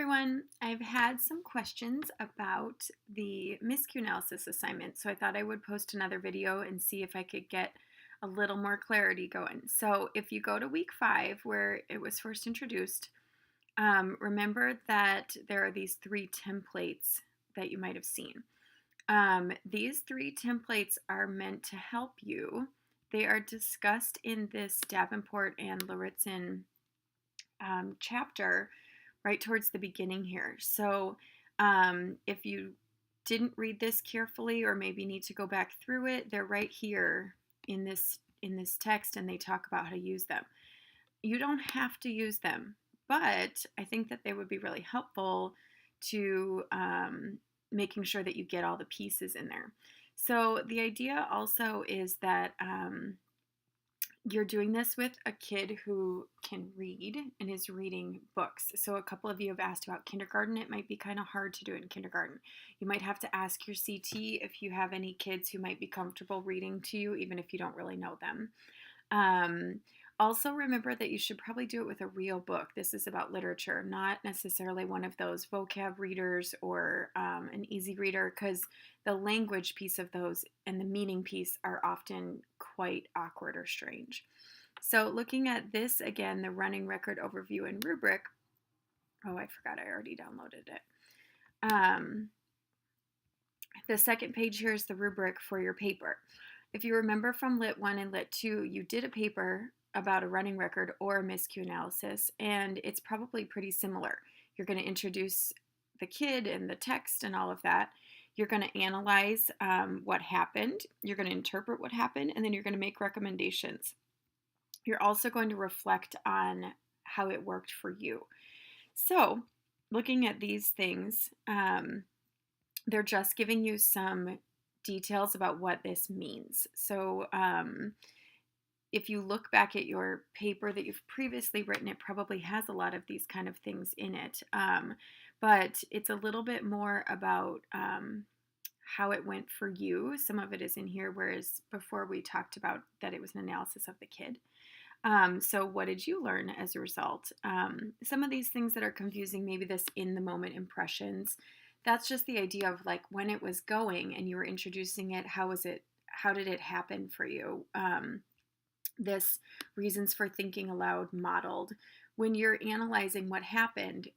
everyone. I've had some questions about the miscue analysis assignment, so I thought I would post another video and see if I could get a little more clarity going. So if you go to week 5 where it was first introduced, remember that there are these 3 templates that you might have seen. These 3 templates are meant to help you. They are discussed in this Davenport and Lauritsen chapter right towards the beginning here. So if you didn't read this carefully or maybe need to go back through it, they're right here in this text, and they talk about how to use them. You don't have to use them, but I think that they would be really helpful to making sure that you get all the pieces in there. So the idea also is that you're doing this with a kid who can read and is reading books. So a couple of you have asked about kindergarten. It might be kind of hard to do it in kindergarten. You might have to ask your CT if you have any kids who might be comfortable reading to you, even if you don't really know them. Also remember that you should probably do it with a real book. This is about literature, not necessarily one of those vocab readers or an easy reader, because the language piece of those and the meaning piece are often quite awkward or strange. So looking at this again, the running record overview and rubric. Oh, I forgot I already downloaded it. The second page here is the rubric for your paper. If you remember from Lit 1 and Lit 2, you did a paper about a running record or a miscue analysis, and it's probably pretty similar. You're going to introduce the kid and the text and all of that. You're going to analyze what happened. You're going to interpret what happened, and then you're going to make recommendations. You're also going to reflect on how it worked for you. So looking at these things, they're just giving you some details about what this means. So if you look back at your paper that you've previously written, it probably has a lot of these kind of things in it. But it's a little bit more about how it went for you. Some of it is in here, whereas before we talked about that it was an analysis of the kid. So what did you learn as a result? Some of these things that are confusing, maybe this in the moment impressions, that's just the idea of like when it was going and you were introducing it, how did it happen for you? This reasons for thinking aloud modeled. When you're analyzing what happened,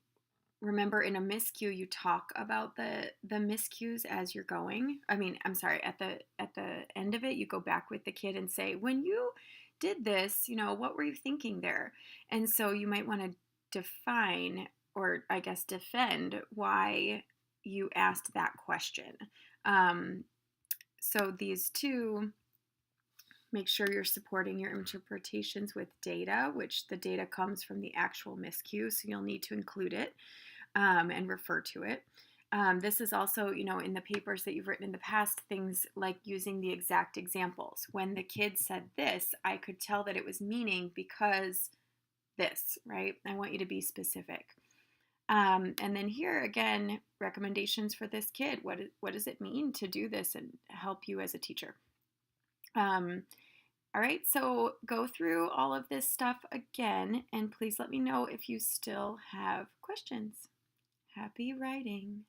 remember in a miscue, you talk about the miscues as you're going. At the end of it, you go back with the kid and say, when you did this, what were you thinking there? And so you might want to define, or I guess defend, why you asked that question. So these two, make sure you're supporting your interpretations with data, which the data comes from the actual miscue, so you'll need to include it and refer to it. This is also, in the papers that you've written in the past, things like using the exact examples. When the kid said this, I could tell that it was meaning because this, right? I want you to be specific. And then here again, recommendations for this kid. What does it mean to do this and help you as a teacher? All right, so go through all of this stuff again, and please let me know if you still have questions. Happy writing.